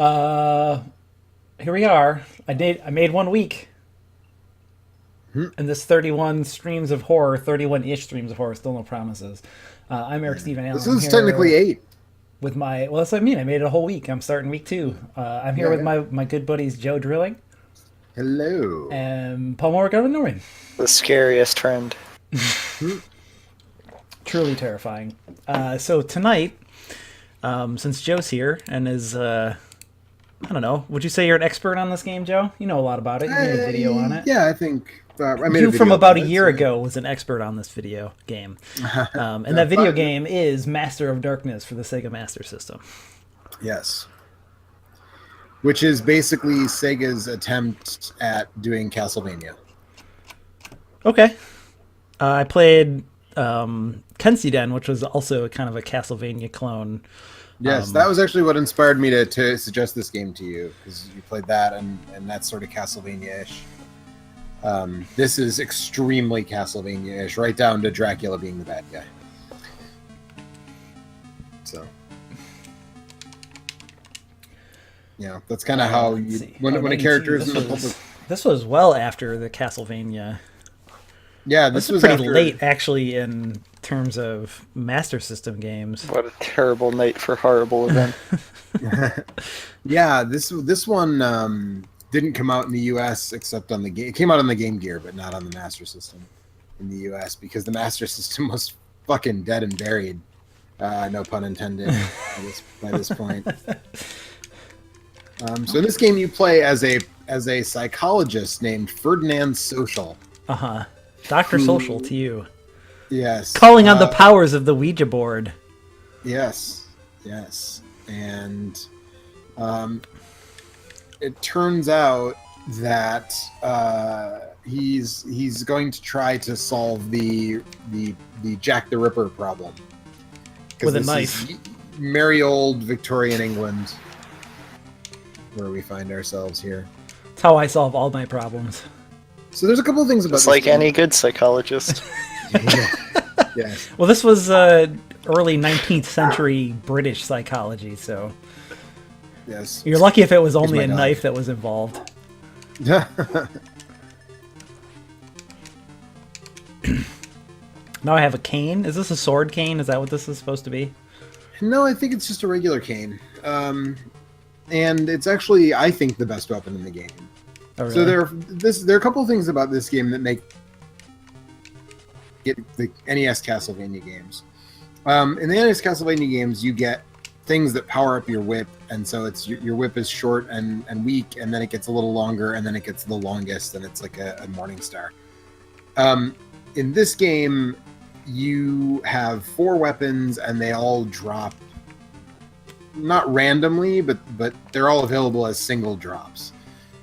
Uh, Here we are. I made 1 week, Hmm. and this 31 streams of horror, 31-ish streams of horror, still no promises. I'm Eric Yeah. Stephen Allen. This I'm is technically here 8. with my well, that's what I mean. I made it a whole week. I'm starting week 2. I'm here Yeah, with yeah. my good buddies Joe Drilling Hello. and Paul Morgan. The scariest friend. Hmm. Truly terrifying. So tonight, since Joe's here and is I don't know, would you say you're an expert on this game, Joe? You know a lot about it. You made a video on it. Yeah, I think I made a You from video about a it, year so- ago was an expert on this video game, and that video game is Master of Darkness for the Sega Master System. Yes. Which is basically Sega's attempt at doing Castlevania. Okay, I played Kensiden, which was also kind of a Castlevania clone. Yes, that was actually what inspired me to suggest this game to you, because you played that and that's sort of Castlevania-ish. This is extremely Castlevania-ish, right down to Dracula being the bad guy. So, yeah, that's kind of how Let's you see. when Oh, when a 92. character is in the This public. was- This was well after the Castlevania. Yeah, This this was was pretty after, late, actually, in terms of Master System games. What a terrible night for horrible event. Yeah, this one didn't come out in the U.S. except on the game. It came out on the Game Gear, but not on the Master System in the U.S. because the Master System was fucking dead and buried. No pun intended. By this point. So in this game, you play as a psychologist named Ferdinand Social. Uh huh. Dr. Social to you. Yes. Calling on the powers of the Ouija board. Yes, yes, and it turns out that he's going to try to solve the Jack the Ripper problem 'Cause With a this knife. is merry old Victorian England, where we find ourselves here. That's how I solve all my problems. So there's a couple of things about Just this like game. any good psychologist. Yes. Well, this was early 19th century British psychology, so Yes. you're lucky if it was only my a dog. knife that was involved. Now I have a cane. Is this a sword cane? Is that what this is supposed to be? No, I think it's just a regular cane. And it's actually, I think, the best weapon in the game. Oh, So really? there are a couple of things about this game that make it the NES Castlevania games. In the NES Castlevania games, you get things that power up your whip, and so it's your whip is short and weak, and then it gets a little longer, and then it gets the longest, and it's like a Morning Star. In this game, you have 4 weapons, and they all drop not randomly, but they're all available as single drops.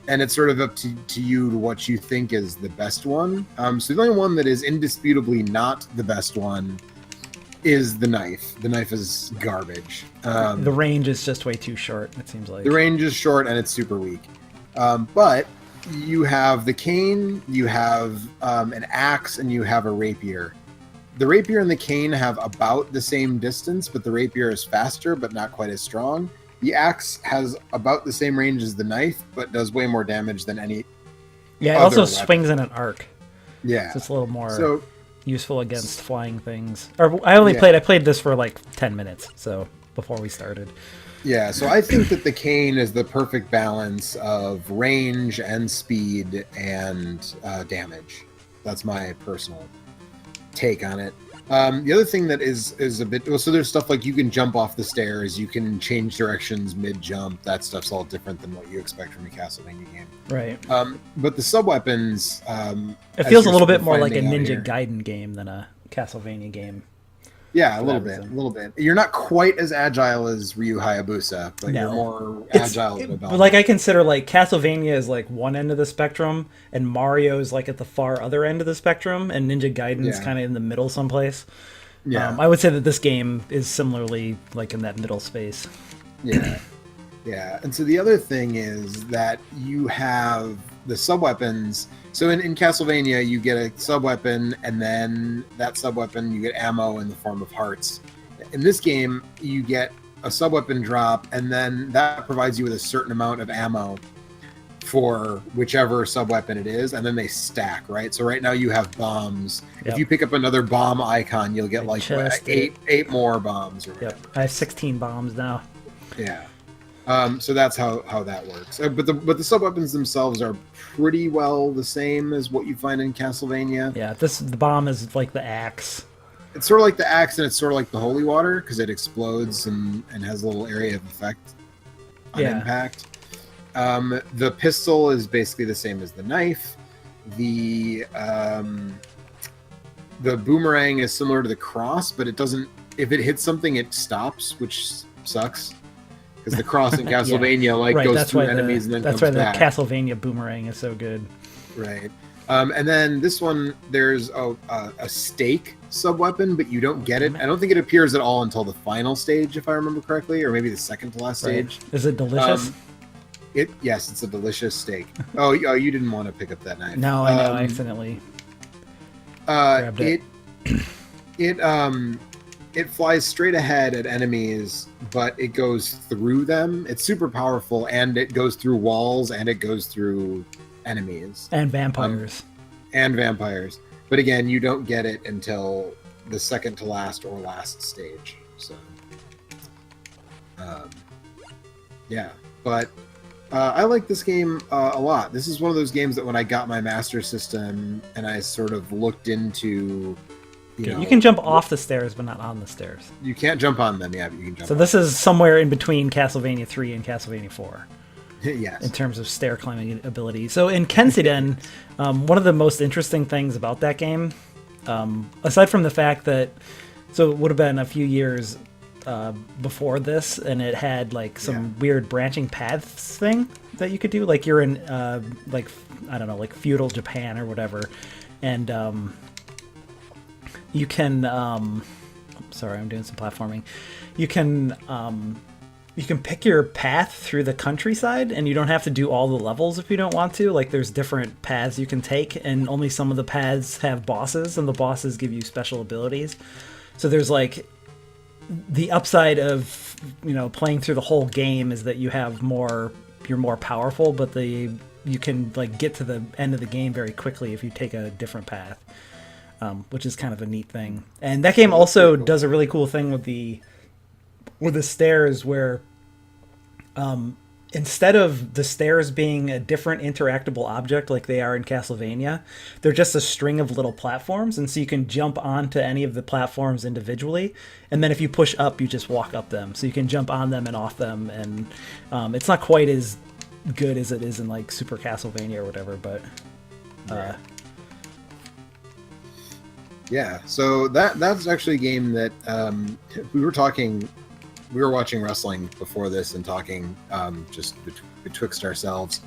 And it's sort of up to you to what you think is the best one. So the only one that is indisputably not the best one is the knife. The knife is garbage. The range is just way too short, it seems like. The range is short and it's super weak. But you have the cane, you have an axe, and you have a rapier. The rapier and the cane have about the same distance, but the rapier is faster, but not quite as strong. The axe has about the same range as the knife, but does way more damage than any. Yeah, it other also weapon. swings in an arc, Yeah. so it's a little more So useful against flying things. Or I played this for like 10 minutes, so before we started. yeah, so I think that the cane is the perfect balance of range and speed and damage. That's my personal take on it. The other thing that is a bit so there's stuff like you can jump off the stairs, you can change directions mid jump. That stuff's all different than what you expect from a Castlevania game. Right. But the sub weapons, It feels a little bit more like a Ninja Gaiden game than a Castlevania game. Yeah, a for little that bit, reason. a little bit. You're not quite as agile as Ryu Hayabusa, but No. you're more It's- agile. than But like I consider like Castlevania is like one end of the spectrum, and Mario is like at the far other end of the spectrum, and Ninja Gaiden's Yeah. kind of in the middle someplace. yeah, I would say that this game is similarly like in that middle space. yeah, yeah. And so the other thing is that you have the sub weapons. So in Castlevania, you get a sub weapon, and then that sub weapon you get ammo in the form of hearts. In this game, you get a sub weapon drop, and then that provides you with a certain amount of ammo for whichever sub weapon it is, and then they stack, right? So right now you have bombs. Yep. If you pick up another bomb icon, you'll get like Just eight more bombs. Or whatever. Yep. I have 16 bombs now. Yeah. So that's how that works. But the sub weapons themselves are pretty well the same as what you find in Castlevania. Yeah, the bomb is like the axe. It's sort of like the axe, and it's sort of like the holy water because it explodes and has a little area of effect on impact. The pistol is basically the same as the knife. The boomerang is similar to the cross, but it doesn't. If it hits something, it stops, which sucks. Because the cross in Castlevania goes through enemies and then comes back. That's why the Castlevania boomerang is so good. Right. And then this one, there's a stake sub-weapon, but you don't get it. I don't think it appears at all until the final stage, if I remember correctly, or maybe the second to last stage. Is it delicious? Yes, it's a delicious steak. Oh, you didn't want to pick up that knife. No, I know. I accidentally grabbed it. It flies straight ahead at enemies, but it goes through them. It's super powerful, and it goes through walls, and it goes through enemies. And vampires. But again, you don't get it until the second to last or last stage. So, yeah. But I like this game a lot. This is one of those games that when I got my Master System and I sort of looked into... You can jump off the stairs, but not on the stairs. You can't jump on them, yeah, but you can jump So this is somewhere in between Castlevania 3 and Castlevania 4. Yes. In terms of stair climbing ability. So in Kensiden, one of the most interesting things about that game, aside from the fact that, so it would have been a few years before this, and it had like some weird branching paths thing that you could do. Like you're in like, I don't know, like feudal Japan or whatever. And you can, sorry, I'm doing some platforming. You can pick your path through the countryside, and you don't have to do all the levels if you don't want to. Like, there's different paths you can take, and only some of the paths have bosses, and the bosses give you special abilities. So there's, like, the upside of, playing through the whole game is that you're more powerful, but you can, like, get to the end of the game very quickly if you take a different path, which is kind of a neat thing. And that game also does a really cool thing with the stairs where instead of the stairs being a different interactable object like they are in Castlevania, they're just a string of little platforms, and so you can jump onto any of the platforms individually, and then if you push up, you just walk up them, so you can jump on them and off them, and it's not quite as good as it is in like Super Castlevania or whatever, but yeah, so that's actually a game that we were watching wrestling before this and talking just betwixt ourselves,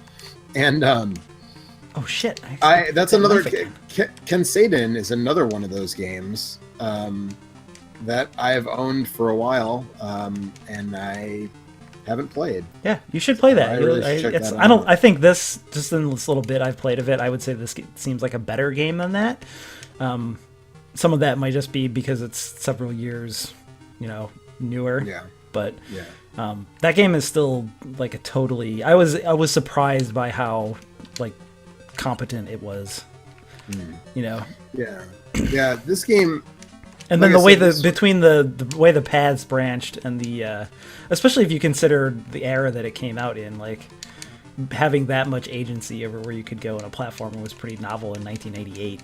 and oh shit! That's another Kensiden is another one of those games that I've owned for a while, and I haven't played. Yeah, you should play that. I think this, just in this little bit I've played of it, I would say this seems like a better game than that. Some of that might just be because it's several years, newer. Yeah. But that game is still like a totally. I was surprised by how like competent it was. Yeah. Yeah. This game. And then the way between the way the paths branched and the especially if you consider the era that it came out in, like having that much agency over where you could go in a platformer was pretty novel in 1988.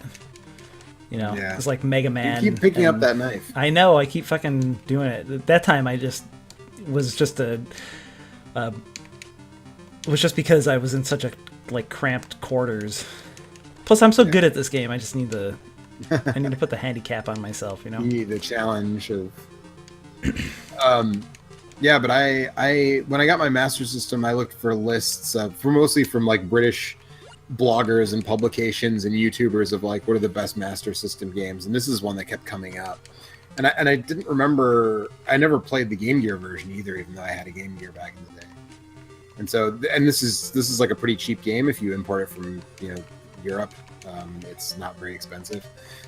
It's like Mega Man. You keep picking up that knife. I know, I keep fucking doing it. At that time, I just was just it was just because I was in such a like cramped quarters. Plus, I'm so good at this game. I just need I need to put the handicap on myself. You need the challenge of. Yeah, but I when I got my Master System, I looked for lists mostly from like British bloggers and publications and YouTubers of like what are the best Master System games, and this is one that kept coming up. And I didn't remember. I never played the Game Gear version either, even though I had a Game Gear back in the day. And so, this is like a pretty cheap game if you import it from Europe. It's not very expensive.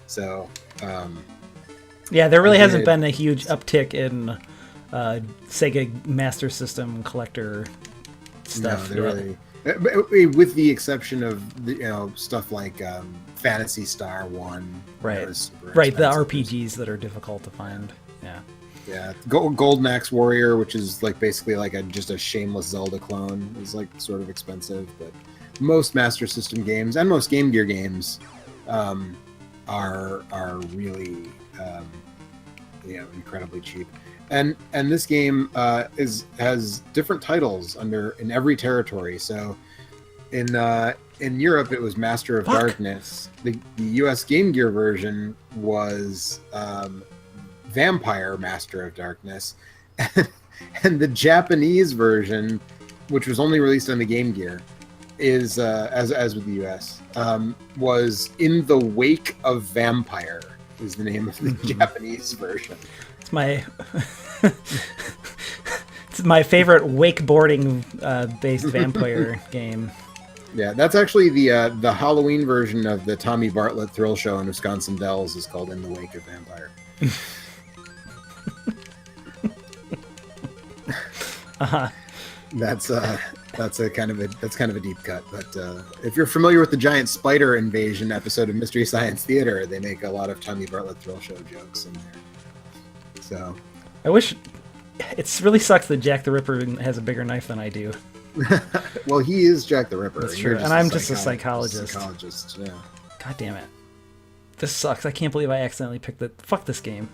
So yeah, there really hasn't been a huge uptick in Sega Master System collector stuff. No, yet. with the exception of stuff like Fantasy Star One. Right. that was super Right, the expensive. RPGs that are difficult to find. Yeah. Yeah, Golden Axe Warrior, which is like basically like just a shameless Zelda clone, is like sort of expensive. But most Master System games and most Game Gear games are really incredibly cheap. And this game has different titles in every territory. So in Europe it was Master of Fuck. Darkness. The US Game Gear version was Vampire Master of Darkness, and the Japanese version, which was only released on the Game Gear, is as with the US, was In the Wake of Vampire is the name of the Japanese version. It's my it's my favorite wakeboarding based vampire game. Yeah, that's actually the Halloween version of the Tommy Bartlett Thrill Show in Wisconsin Dells is called In the Wake of Vampire. Uh-huh. That's kind of a deep cut. But if you're familiar with the giant spider invasion episode of Mystery Science Theater, they make a lot of Tommy Bartlett Thrill Show jokes in there. So I wish it really sucks that Jack the Ripper has a bigger knife than I do. well, he is Jack the Ripper. That's You're true, and I'm just a psychologist. Psychologist, yeah. God damn it. This sucks. I can't believe I accidentally picked the fuck this game.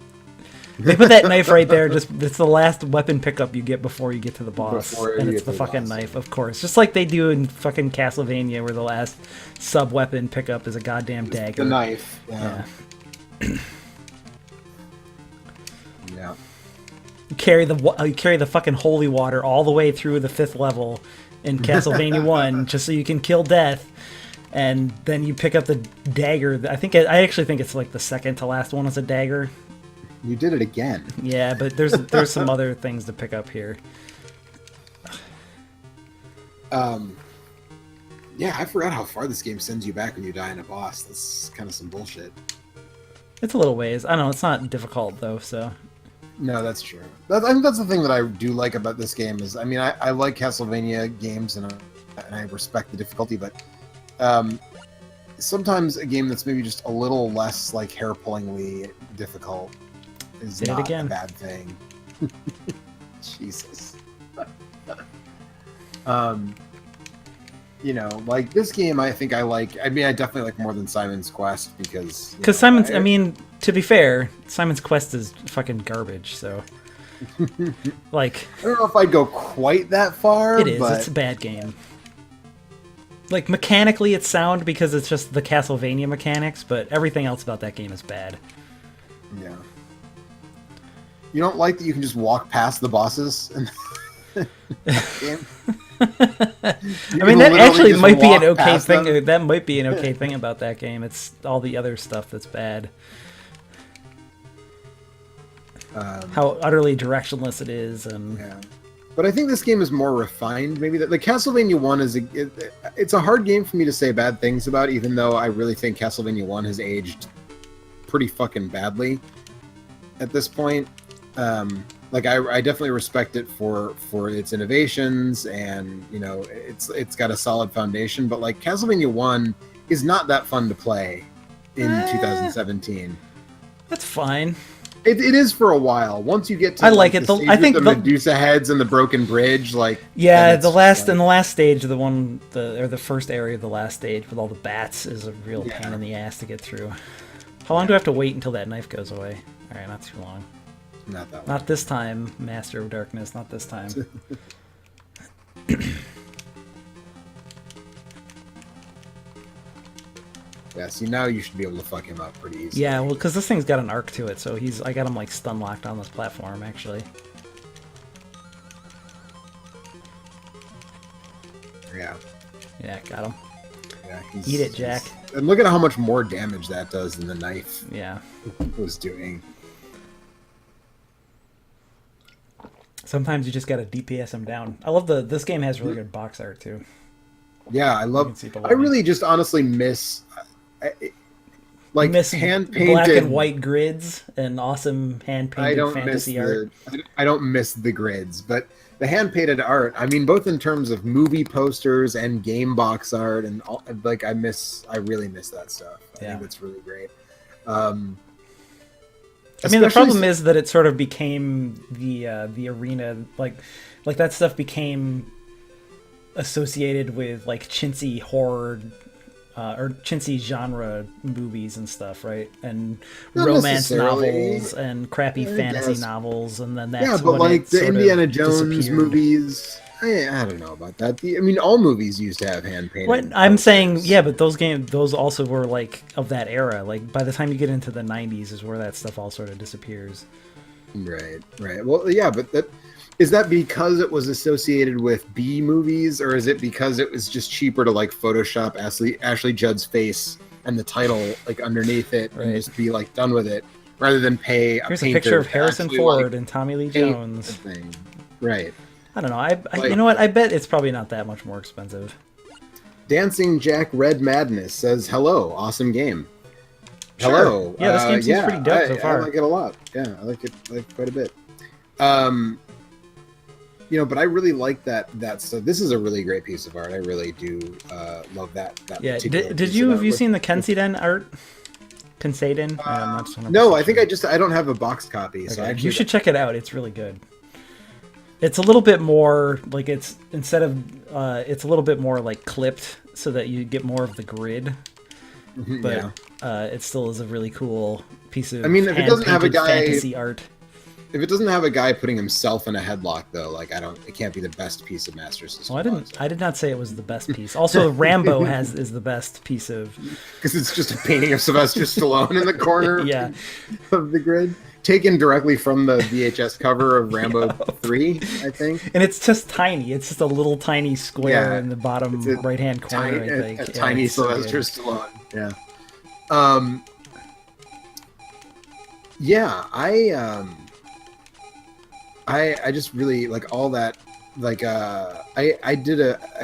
They put that knife right there. It's the last weapon pickup you get before you get to the boss, Before and you it's get to the the fucking boss. knife, of course. Just like they do in fucking Castlevania, where the last sub weapon pickup is a goddamn dagger. The knife. Yeah. Yeah. Yeah. You carry the fucking holy water all the way through the 5th level in Castlevania 1 just so you can kill death, and then you pick up the dagger. I actually think it's like the second to last one is a dagger. You did it again. Yeah, but there's some other things to pick up here. Yeah, I forgot how far this game sends you back when you die in a boss. That's kind of some bullshit. It's a little ways. I don't know, it's not difficult though, so No, that's true. I think that's the thing that I do like about this game is, I mean, I like Castlevania games and I respect the difficulty, but sometimes a game that's maybe just a little less like hair-pullingly difficult is Did it not again. a bad thing. Jesus. Like this game, I think I like. I mean, I definitely like more than Simon's Quest because Simon's. I mean, to be fair, Simon's Quest is fucking garbage. So, like, I don't know if I'd go quite that far. it is. But It's a bad game. Like mechanically, it's sound because it's just the Castlevania mechanics, but everything else about that game is bad. yeah. You don't like that you can just walk past the bosses in the game? I mean, that actually might be an okay thing. That might be an okay thing about that game. It's all the other stuff that's bad. How utterly directionless it is, and Yeah. But I think this game is more refined. Maybe that the Castlevania 1 is it's a hard game for me to say bad things about, even though I really think Castlevania 1 has aged pretty fucking badly at this point. Like I definitely respect it for its innovations, and it's got a solid foundation. But like Castlevania 1 is not that fun to play in 2017. that's fine. It is for a while. Once you get to I like it. the I stage think with the- the Medusa heads and the broken bridge, like Yeah, then it's the just last like- in the last stage, the first area of the last stage with all the bats is a real Yeah. pain in the ass to get through. How long do I have to wait until that knife goes away? All right, not too long. not that one. Not this time, Master of Darkness. Not this time. Yeah, see now you should be able to fuck him up pretty easily. Yeah, well, because this thing's got an arc to it, so I got him like stun locked on this platform actually. Yeah. Yeah, got him. Yeah, Eat it, Jack. And look at how much more damage that does than the knife Yeah. was doing. Sometimes you just gotta DPS him down. I love this game has really good box art too. Yeah, I can love. see I below me. really just honestly miss. like miss hand black painted and white grids and awesome hand I painted don't miss fantasy art. I don't miss the grids, but the hand painted art. I mean, both in terms of movie posters and game box art, and all, like I really miss that stuff. I think that's really great. I mean, the problem is that it sort of became the arena, like that stuff became associated with like chintzy horror or chintzy genre movies and stuff, right? And Not romance necessarily. novels and crappy fantasy guess. novels, and then that's Yeah, but when like it the sort of Indiana Jones disappeared. movies, I don't know about that. I mean, all movies used to have hand painted. What I'm saying, yeah, but those also were like of that era. Like by the time you get into the '90s, is where that stuff all sort of disappears. Right. Well, yeah, but is that because it was associated with B movies, or is it because it was just cheaper to like Photoshop Ashley Judd's face and the title like underneath it and just be like done with it, rather than pay a Here's a painter picture of to Harrison actually, Ford like, and Tommy Lee paint Jones. the thing? Right. I don't know. I you know what? I bet it's probably not that much more expensive. Dancing Jack Red Madness says hello, awesome game. Hello. Yeah, this game seems pretty dope so far. I like it a lot. Yeah, I like it quite a bit. But I really like that stuff. This is a really great piece of art. I really do love that. Yeah. particular Did piece you of have you artwork. seen the Kensiden art? Kensiden? I'm not 100% No, I think sure. I don't have a box copy. So Okay, actually, you should check it out. It's really good. It's a little bit more like it's a little bit more like clipped so that you get more of the grid. But it still is a really cool piece of. I mean, if it doesn't have a hand-painted guy- fantasy art. If it doesn't have a guy putting himself in a headlock, though, like it can't be the best piece of Master System. Well, I did not say it was the best piece. Also, Rambo is the best piece of. Because it's just a painting of Sylvester Stallone in the corner Yeah. of the grid, taken directly from the VHS cover of Rambo 3, I think. And it's just tiny. It's just a little tiny square Yeah, in the bottom it's a right-hand corner, I think. A Yeah, tiny it's so Sylvester good. Stallone. Yeah. I just really like all that. Like I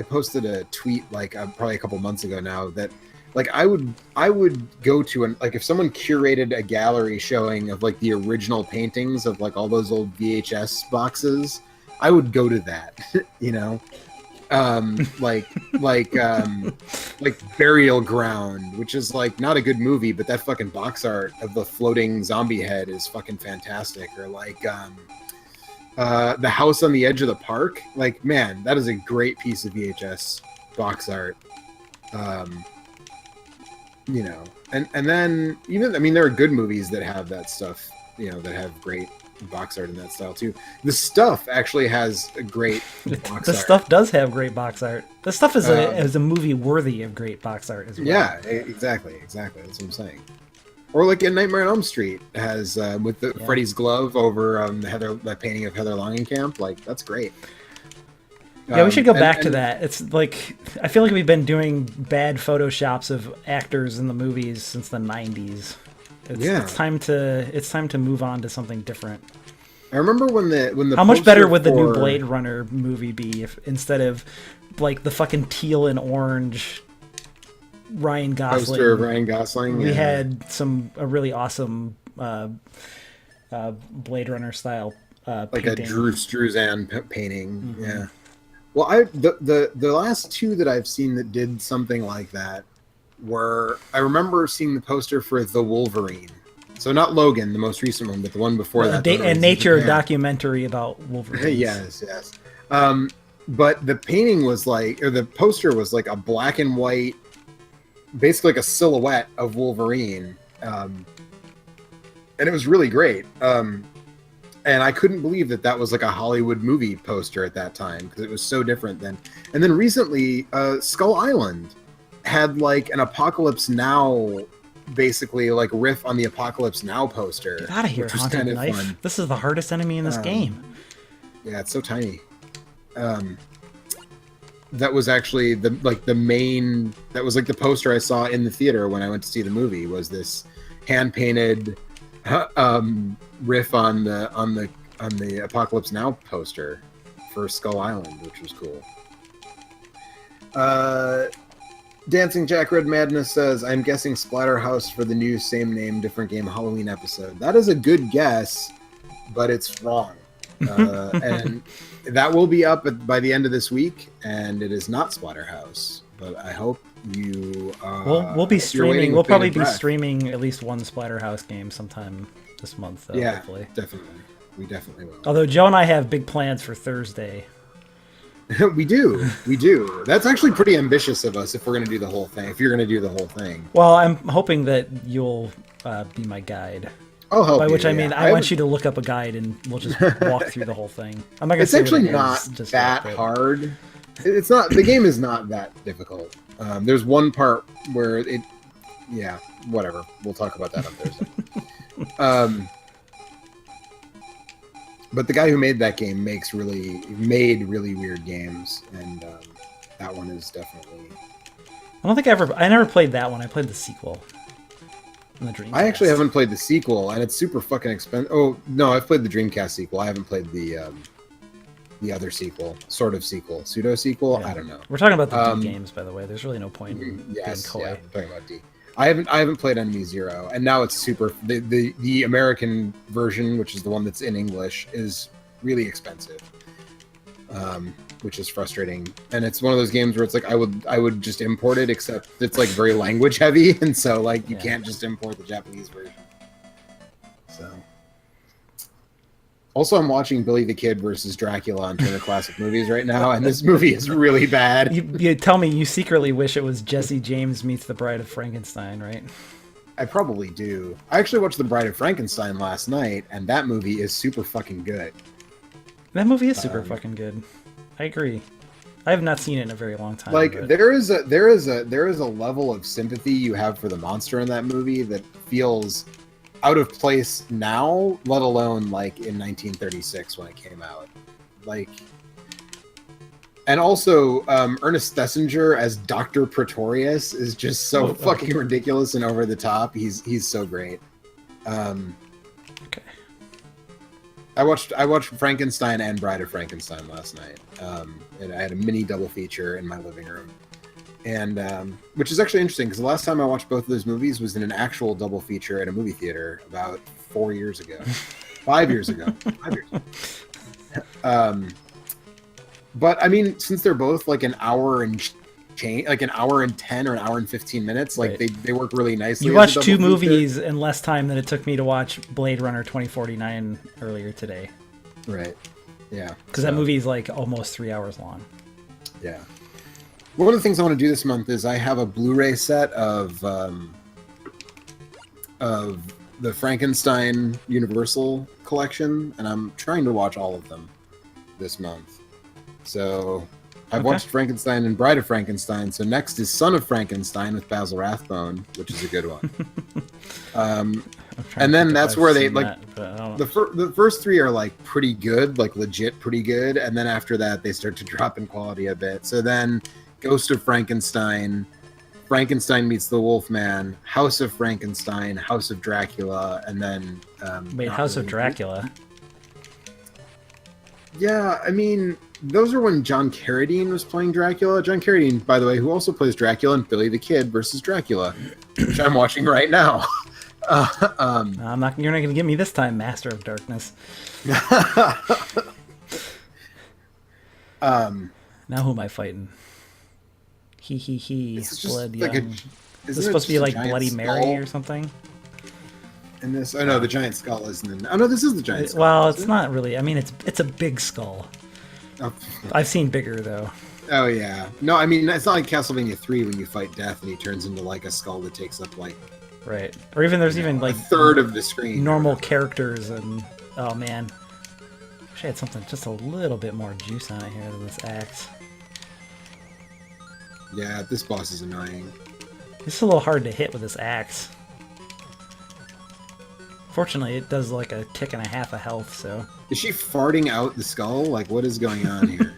posted a tweet like probably a couple months ago now that like I would go to like if someone curated a gallery showing of like the original paintings of like all those old VHS boxes, I would go to that. Like Burial Ground, which is like not a good movie, but that fucking box art of the floating zombie head is fucking fantastic. Or like The House on the Edge of the Park. Like, man, that is a great piece of VHS box art. And then even, I mean, there are good movies that have that stuff, that have great box art in that style too. The Stuff actually has a great box The art. Stuff does have great box art. The Stuff is a movie worthy of great box art as well. Yeah, exactly. That's what I'm saying. Or like in Nightmare on Elm Street has with the Freddy's glove over the painting of Heather Langenkamp. Like, that's great. Yeah, we should go back to that. It's like I feel like we've been doing bad photoshops of actors in the movies since the '90s. It's time to move on to something different. I remember when the how much better would the new for- Blade Runner movie be if instead of like the fucking teal and orange Ryan Gosling poster of Ryan Gosling? we had a really awesome Blade Runner style like painting. a Drew Struzan painting. Mm-hmm. Yeah. Well, the last two that I've seen that did something like that were, I remember seeing the poster for The Wolverine. So not Logan, the most recent one, but the one before that. A nature documentary about Wolverine. Yes. But the painting was like, or the poster was like a black and white, basically like a silhouette of Wolverine. And it was really great. And I couldn't believe that was like a Hollywood movie poster at that time because it was so different then. And then recently, Skull Island had like an Apocalypse Now, basically like riff on the Apocalypse Now poster. Get out of here, which was Haunted kind of Knife. fun. This is the hardest enemy in this game. Yeah, it's so tiny. That was actually the main. That was like the poster I saw in the theater when I went to see the movie. Was this hand painted riff on the Apocalypse Now poster for Skull Island, which was cool. Dancing Jack Red Madness says, I'm guessing Splatterhouse for the new same name, different game Halloween episode. That is a good guess, but it's wrong. And that will be up by the end of this week, and it is not Splatterhouse. But I hope you. We'll be streaming. We'll probably be breath. streaming at least one Splatterhouse game sometime this month. Though, Yeah, hopefully. definitely. We definitely will. Although Joe and I have big plans for Thursday. We do. That's actually pretty ambitious of us if we're going to do the whole thing. If you're going to do the whole thing. Well, I'm hoping that you'll be my guide. I'll help By you. which I mean, yeah. I want you to look up a guide and we'll just walk through the whole thing. I'm not gonna It's say actually what it not is, just that yet, but- hard. It's not. The game is not that difficult. There's one part where it. Yeah, whatever. We'll talk about that on Thursday. But the guy who made that game made really weird games, and that one is definitely. I don't think I never played that one. I played the sequel. On the Dreamcast. I actually haven't played the sequel, and it's super fucking expensive. Oh no, I've played the Dreamcast sequel. I haven't played the other sequel, sort of sequel, pseudo sequel. Yeah. I don't know. We're talking about the D games, by the way. There's really no point in Yes, being yeah, coy. I'm talking about D. I haven't played Enemy Zero, and now it's super. The American version, which is the one that's in English, is really expensive, which is frustrating. And it's one of those games where it's like I would just import it, except it's like very language heavy, and so like you Yeah. can't just import the Japanese version. So. Also, I'm watching Billy the Kid versus Dracula on Turner Classic Movies right now, and this movie is really bad. You tell me you secretly wish it was Jesse James meets the Bride of Frankenstein, right? I probably do. I actually watched The Bride of Frankenstein last night, and that movie is super fucking good. That movie is super fucking good. I agree. I have not seen it in a very long time. Like but- there is a level of sympathy you have for the monster in that movie that feels out of place now, let alone like in 1936 when it came out. Like, and also Ernest Thesiger as Dr. Pretorius is just so fucking ridiculous and over the top. He's so great. Okay. I watched Frankenstein and Bride of Frankenstein last night. And I had a mini double feature in my living room. And which is actually interesting because the last time I watched both of those movies was in an actual double feature at a movie theater about 4 years ago. 5 years ago. 5 years ago. But I mean, since they're both like an hour and change, like an hour and 10 or an hour and 15 minutes, like Right. they work really nicely. You as a watched double two feature. movies in less time than it took me to watch Blade Runner 2049 earlier today. Right. Yeah. Because that movie is like almost 3 hours long. Yeah. One of the things I want to do this month is I have a Blu-ray set of the Frankenstein Universal collection, and I'm trying to watch all of them this month. So I've watched Frankenstein and Bride of Frankenstein. So next is Son of Frankenstein with Basil Rathbone, which is a good one. And then that's where they like the first three are like pretty good, like legit pretty good, and then after that they start to drop in quality a bit. So then Ghost of Frankenstein, Frankenstein meets the Wolfman, House of Frankenstein, House of Dracula, and then Wait, not House of really- Dracula? Yeah, I mean those are when John Carradine was playing Dracula. John Carradine, by the way, who also plays Dracula in Billy the Kid versus Dracula, which I'm watching right now. I'm not. You're not going to get me this time, Master of Darkness. Now who am I fighting? He. It's just Blood like Young. isn't Is it this supposed to be just a like giant Bloody Mary skull or something? in this? Oh no, the giant skull isn't in. Oh no, this is the giant skull. Well, isn't it's it? not really. I mean, it's a big skull. Oh. I've seen bigger though. Oh yeah, no, I mean it's not like Castlevania 3 when you fight Death and he turns into like a skull that takes up like Right. Or even there's even like a third of the screen. normal characters and oh man. Wish I had something just a little bit more juice on it here than this axe. Yeah, this boss is annoying. It's a little hard to hit with this axe. Fortunately, it does like a tick and a half of health, so. Is she farting out the skull? Like what is going on here?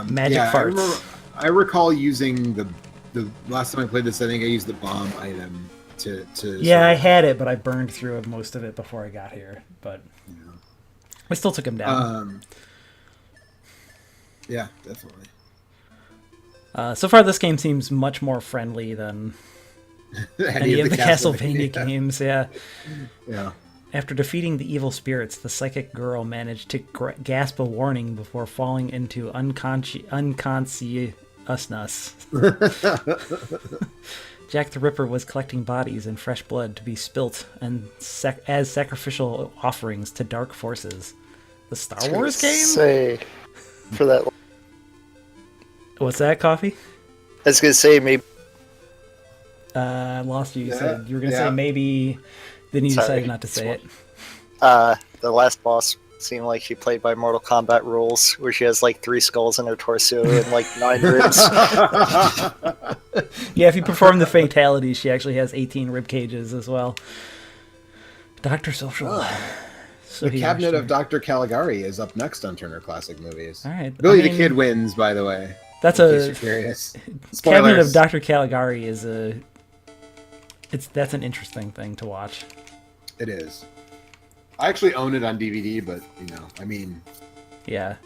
Magic farts. I recall using the last time I played this. I think I used the bomb item to. Yeah, I had it, but I burned through most of it before I got here. But I still took him down. Yeah, definitely. So far, this game seems much more friendly than any of the Castlevania games. Yeah. Yeah. After defeating the evil spirits, the psychic girl managed to gasp a warning before falling into unconsciousness. Jack the Ripper was collecting bodies and fresh blood to be spilt and as sacrificial offerings to dark forces. The Star Wars game? Say, for that, What's that, Coffee? I was gonna say maybe. I lost you. You Yeah, said you were going to yeah. say maybe, then you Sorry. decided not to say it. The last boss seemed like she played by Mortal Kombat rules, where she has like 3 skulls in her torso and like 9 ribs. Yeah, if you perform the fatality, she actually has 18 rib cages as well. Dr. Social. So The he Cabinet actually- of Dr. Caligari is up next on Turner Classic Movies. All right. Billy I mean, the Kid wins, by the way. That's in case a you're curious. Cabinet of Spoilers. Dr. Caligari is that's an interesting thing to watch. It is. I actually own it on DVD, but I mean, Yeah.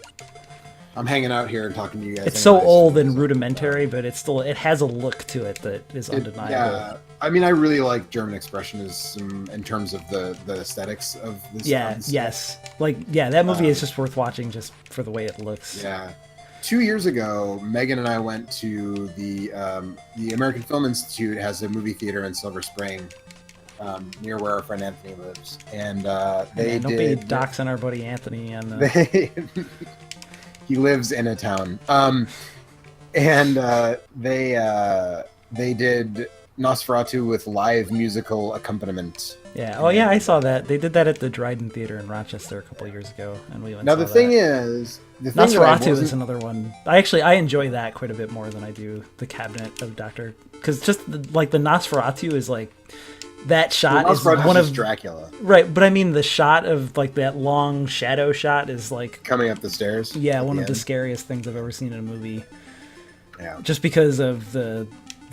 I'm hanging out here and talking to you guys. It's so anyways. old and rudimentary, but it has a look to it that is undeniable. Yeah, I mean, I really like German Expressionism in terms of the aesthetics of this. Yeah, of this yes. That movie is just worth watching just for the way it looks. Yeah. 2 years ago, Megan and I went to the American Film Institute has a movie theater in Silver Spring, near where our friend Anthony lives, and they Don't be did. doxing our buddy Anthony on the. He lives in a town, and they did Nosferatu with live musical accompaniment. Yeah. Oh yeah, I saw that. They did that at the Dryden Theater in Rochester a couple of years ago, and we went. Now and the saw thing that. is, the thing that I Nosferatu is wasn't- another one. I enjoy that quite a bit more than I do the Cabinet of Doctor, because just the Nosferatu is like that shot is Nosferatu one is of Dracula right, but I mean the shot of like that long shadow shot is like coming up the stairs. yeah at one the of the end. scariest things I've ever seen in a movie, Yeah. just because of the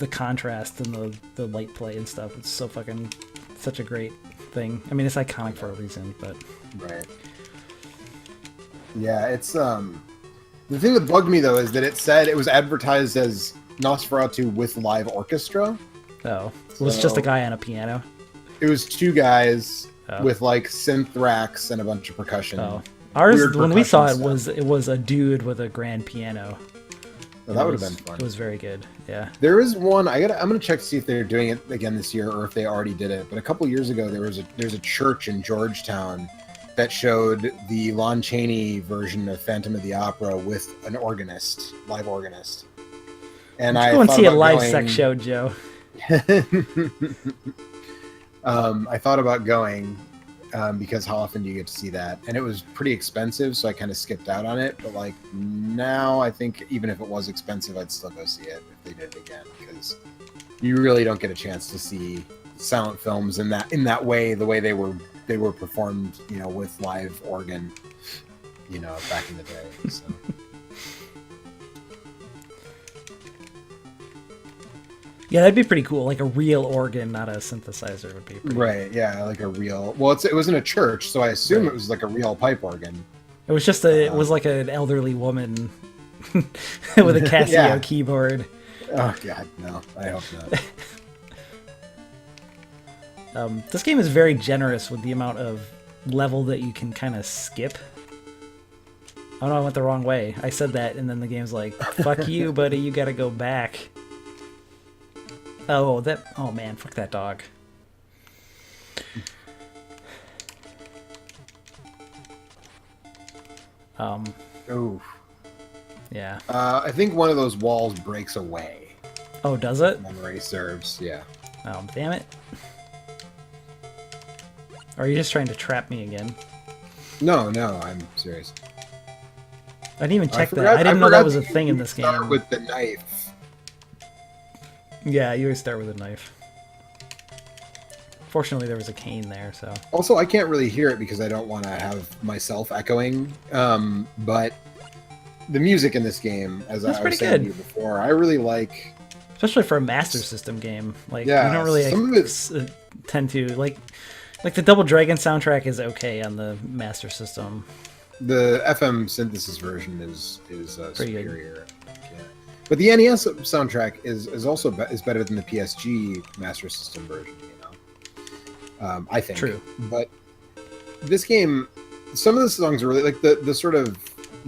contrast and the light play and stuff. It's so fucking such a great thing. I mean it's iconic for a reason, but Right. Yeah, it's the thing that bugged me though is that it said it was advertised as Nosferatu with live orchestra. oh, it was just a So- guy on a piano. It was 2 guys Oh. with like synth racks and a bunch of percussion. Oh, ours Weird when we saw it percussion was a dude with a grand piano. So that It would have was- been fun. It was very good. Yeah. There is one I'm gonna check to see if they're doing it again this year or if they already did it. But a couple years ago there's a church in Georgetown that showed the Lon Chaney version of Phantom of the Opera with an organist, live organist. And Let's I go and thought see a about live going- sex show, Joe. I thought about going because how often do you get to see that? And it was pretty expensive, so I kind of skipped out on it. But like now, I think even if it was expensive, I'd still go see it if they did it again because you really don't get a chance to see silent films in that way, the way they were performed, with live organ, back in the day. So. Yeah, that'd be pretty cool. Like a real organ, not a synthesizer, would be pretty Right, yeah, like a real. Well, it was in a church, so I assume Right. it was like a real pipe organ. It was just it was like an elderly woman with a Casio Yeah. keyboard. Oh God, no! I hope not. This game is very generous with the amount of level that you can kind of skip. Oh no, I went the wrong way. I said that, and then the game's like, "Fuck you, buddy. You gotta go back." Oh man, fuck that dog. Ooh. Yeah. I think one of those walls breaks away. Oh, does it? Memory serves. Yeah. Oh, damn it. Or are you just trying to trap me again? No, I'm serious. I didn't even check that. forgot- I didn't know that forgot was a that thing you in this start game. with the knife. Yeah, you always start with a knife. Fortunately, there was a cane there, so... Also, I can't really hear it because I don't want to have myself echoing. But the music in this game, as That's I was pretty saying good. to you before, I really like. Especially for a Master System game. Like, Yeah, you don't really some of it- tend to... Like the Double Dragon soundtrack is okay on the Master System. The FM synthesis version is Pretty good. superior. Yeah. But the NES soundtrack is also is better than the PSG Master System version. I think. True. But this game, some of the songs are really like the sort of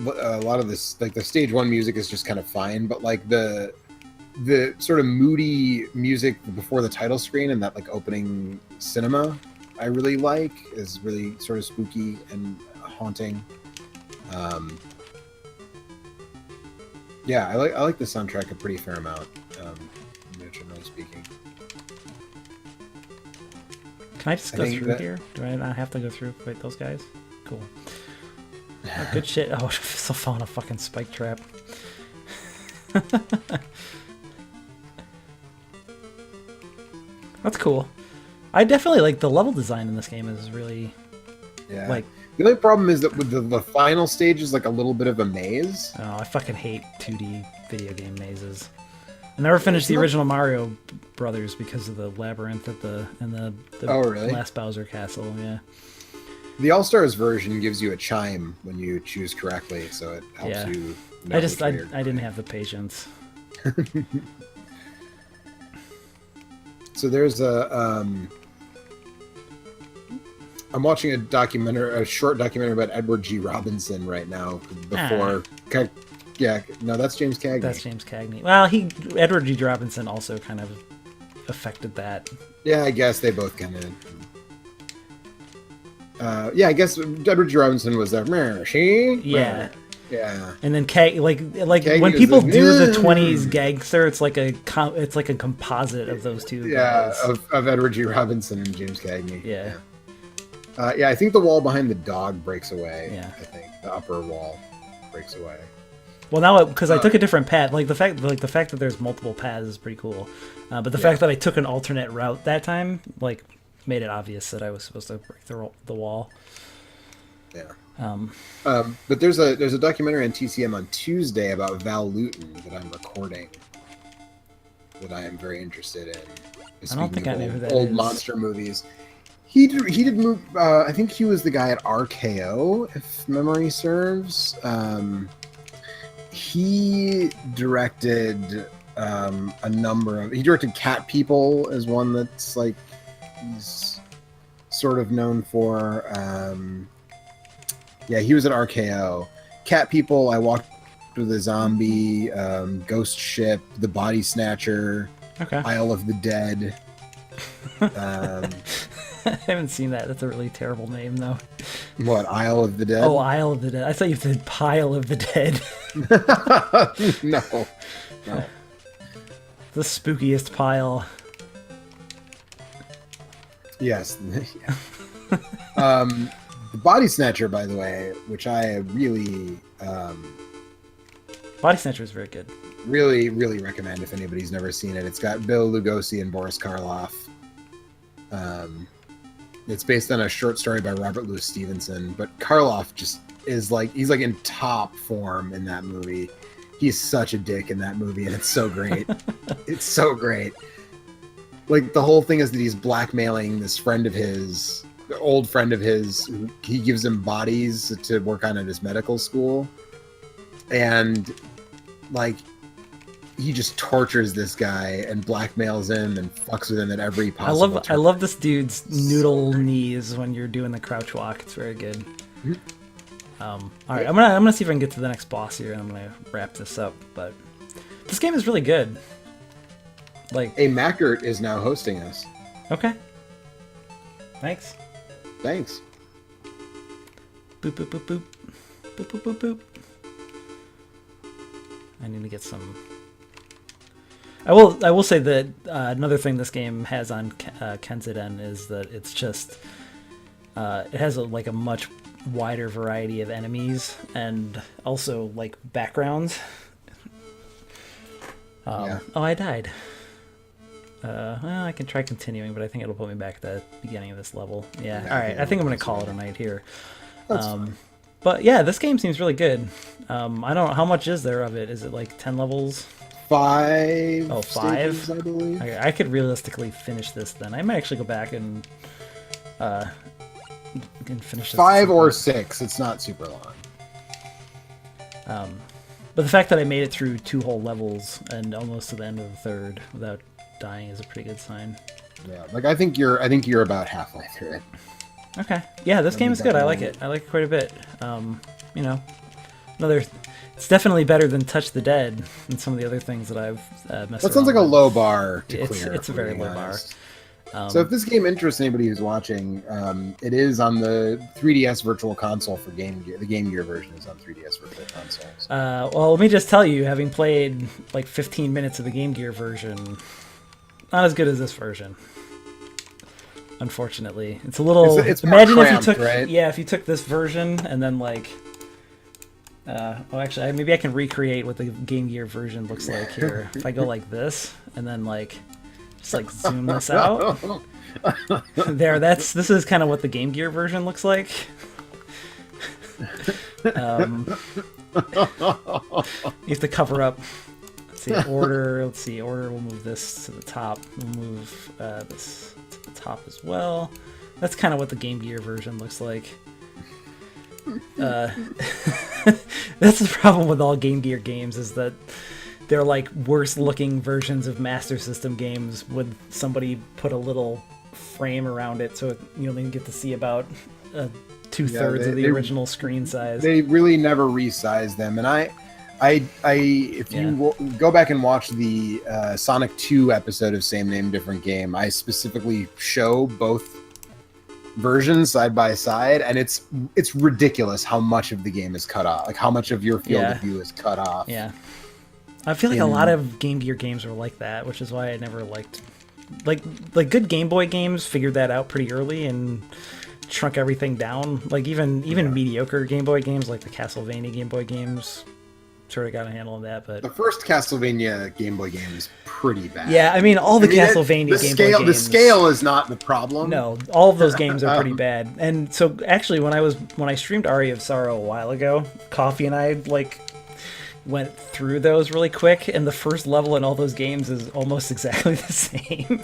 a lot of this, like the stage 1 music is just kind of fine, but like the sort of moody music before the title screen and that like opening cinema I really like, is really sort of spooky and haunting. Yeah, I like the soundtrack a pretty fair amount, generally speaking. Can I just I go think through that- here? Do I not have to go through with those guys? Cool. Oh, good shit. Oh, I still fell in a fucking spike trap. That's cool. I definitely like the level design in this game is really Yeah. like. The only problem is that with the final stage is like a little bit of a maze. Oh, I fucking hate 2D video game mazes. I never finished the original Mario Brothers because of the labyrinth at the Oh, really? last Bowser Castle. Yeah. The All Stars version gives you a chime when you choose correctly, so it helps Yeah. you. know I which way you're didn't have the patience. So there's I'm watching a short documentary about Edward G. Robinson right now. Before, yeah, no, that's James Cagney. That's James Cagney. Well, Edward G. Robinson also kind of affected that. Yeah, I guess they both kind of. Yeah, I guess Edward G. Robinson was there. She. Yeah. Yeah. And then like Cagney when was people like, do the "Yeah." 20s gangster, it's like a composite of those two Yeah, guys. of Edward G. Robinson and James Cagney. Yeah. Yeah, I think the wall behind the dog breaks away. Yeah. I think the upper wall breaks away. Well, now because I took a different path, like the fact that there's multiple paths is pretty cool. But the fact that I took an alternate route that time, like, made it obvious that I was supposed to break the wall. Yeah. Um, But there's a documentary on TCM on Tuesday about Val Lewton that I'm recording that I am very interested in. I don't think I know who that old is. monster movies. He did move. I think he was the guy at RKO, if memory serves. He directed a number of. He directed Cat People as one that's like he's sort of known for. Yeah, he was at RKO. Cat People, I Walked with a Zombie, Ghost Ship, The Body Snatcher, okay. Isle of the Dead. I haven't seen that. That's a really terrible name, though. What, Isle of the Dead? Oh, Isle of the Dead. I thought you said Pile of the Dead. No. The spookiest pile. Yes. The Body Snatcher, by the way, which I really, Body Snatcher is very good. really, really recommend if anybody's never seen it. It's got Bill Lugosi and Boris Karloff. It's based on a short story by Robert Louis Stevenson, but Karloff just is like, he's like in top form in that movie. He's such a dick in that movie, and it's so great. It's so great. Like, the whole thing is that he's blackmailing this friend of his, old friend of his. He gives him bodies to work on at his medical school, and like, he just tortures this guy and blackmails him and fucks with him at every possible I love this dude's noodle knees when you're doing the crouch walk. It's very good. All right, I'm gonna see if I can get to the next boss here, and I'm gonna wrap this up. But this game is really good. Like, A Mackert is now hosting us. okay, thanks. Thanks. Boop boop boop boop boop boop boop boop. I need to get some. I will say that another thing this game has on Kenziden is that it's just it has a much wider variety of enemies and also like backgrounds. Yeah. Oh, I died. Well, I can try continuing, but I think it'll put me back at the beginning of this level. Yeah. All right. I think I'm gonna call it a night here. That's fine. But yeah, this game seems really good. I don't know how much is there of it. Is it like 10 levels? 5. Oh, 5? stages, I believe. Okay, I could realistically finish this then. I might actually go back and finish this. 5 or 6. It's not super long. But the fact that I made it through 2 whole levels and almost to the end of the 3rd without dying is a pretty good sign. Yeah, like I think you're about halfway through it. Okay. Yeah, this game is good. I like it. I like it quite a bit. You know, it's definitely better than Touch the Dead and some of the other things that I've messed That sounds like a with. low bar to clear. It's a very low bar. So if this game interests anybody who's watching, it is on the 3DS Virtual Console for Game Gear. The Game Gear version is on 3DS Virtual Consoles. Well, let me just tell you, having played like 15 minutes of the Game Gear version, not as good as this version. Unfortunately, it's a little. It's more imagine cramped, if you took, right? yeah, if you took this version and then like. Well, actually, maybe I can recreate what the Game Gear version looks like here. If I go like this and then like. Just like zoom this out. This is kind of what the Game Gear version looks like. You have to cover up. Let's see, order. We'll move this to the top. We'll move this to the top as well. That's kind of what the Game Gear version looks like. That's the problem with all Game Gear games, is that they're like worse looking versions of Master System games with somebody put a little frame around it so you only get to see about 2/3 of the original screen size. They really never resize them, and if you go back and watch the Sonic 2 episode of Same Name Different Game, I specifically show both versions side by side, and it's ridiculous how much of the game is cut off, like how much of your field of view is cut off. Yeah. I feel like a lot of Game Gear games are like that, which is why I never liked... Like good Game Boy games figured that out pretty early and shrunk everything down. Like even mediocre Game Boy games, like the Castlevania Game Boy games, sort of got a handle on that. But the first Castlevania Game Boy game is pretty bad. Yeah, I mean, all the Castlevania Game Boy games... The scale is not the problem. No, all of those games are pretty bad. And so actually, when I streamed Aria of Sorrow a while ago, Coffee and I went through those really quick, and the first level in all those games is almost exactly the same.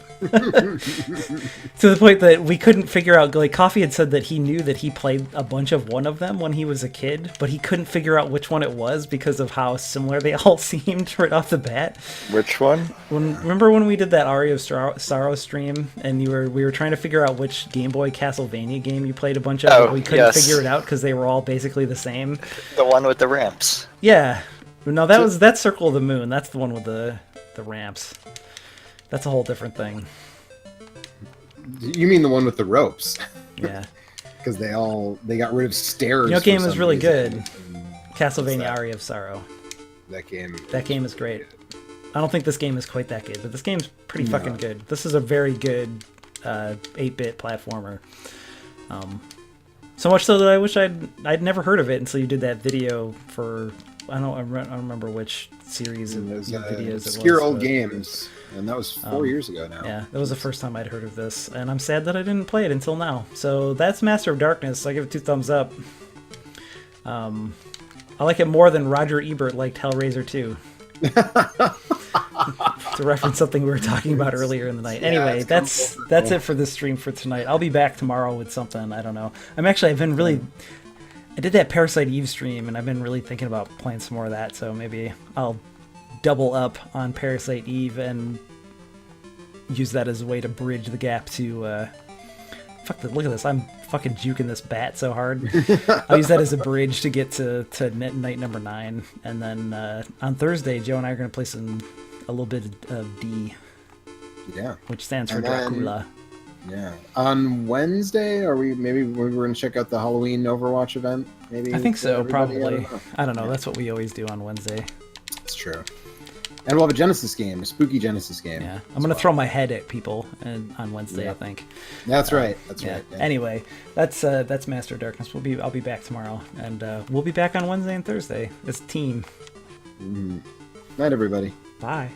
To the point that we couldn't figure out, like, Coffee had said that he knew that he played a bunch of one of them when he was a kid, but he couldn't figure out which one it was because of how similar they all seemed right off the bat. Which one? Remember when we did that Aria of Sorrow stream, and we were trying to figure out which Game Boy Castlevania game you played a bunch of, but we couldn't figure it out because they were all basically the same? The one with the ramps. Yeah. No, that's Circle of the Moon. That's the one with the ramps. That's a whole different thing. You mean the one with the ropes? Yeah. Because they got rid of stairs. You know, game is really reason. good. Castlevania Aria of Sorrow. That game is great. I don't think this game is quite that good, but this game's pretty fucking good. This is a very good 8-bit platformer. So much so that I wish I'd never heard of it until you did that video for... I don't remember which series of videos Obscure it was. Old Games, and that was 4 years ago now. Yeah, that was the first time I'd heard of this, and I'm sad that I didn't play it until now. So that's Master of Darkness. I give it 2 thumbs up. I like it more than Roger Ebert liked Hellraiser 2. To reference something we were talking about earlier in the night. Anyway, that's it for this stream for tonight. I'll be back tomorrow with something. I don't know. I did that Parasite Eve stream, and I've been really thinking about playing some more of that, so maybe I'll double up on Parasite Eve and use that as a way to bridge the gap to... look at this. I'm fucking juking this bat so hard. I'll use that as a bridge to get to night number 9, and then on Thursday, Joe and I are going to play a little bit of D. Yeah. Which stands for Dracula. Yeah. On Wednesday, we're going to check out the Halloween Overwatch event? Maybe. I think so, probably. I don't know. That's what we always do on Wednesday. That's true. And we'll have a Genesis game, a spooky Genesis game. Yeah. I'm going to throw my head at people on Wednesday, I think. That's right. That's right. Yeah. Anyway, that's Master of Darkness. I'll be back tomorrow, and we'll be back on Wednesday and Thursday. It's a team. Mm-hmm. Night, everybody. Bye.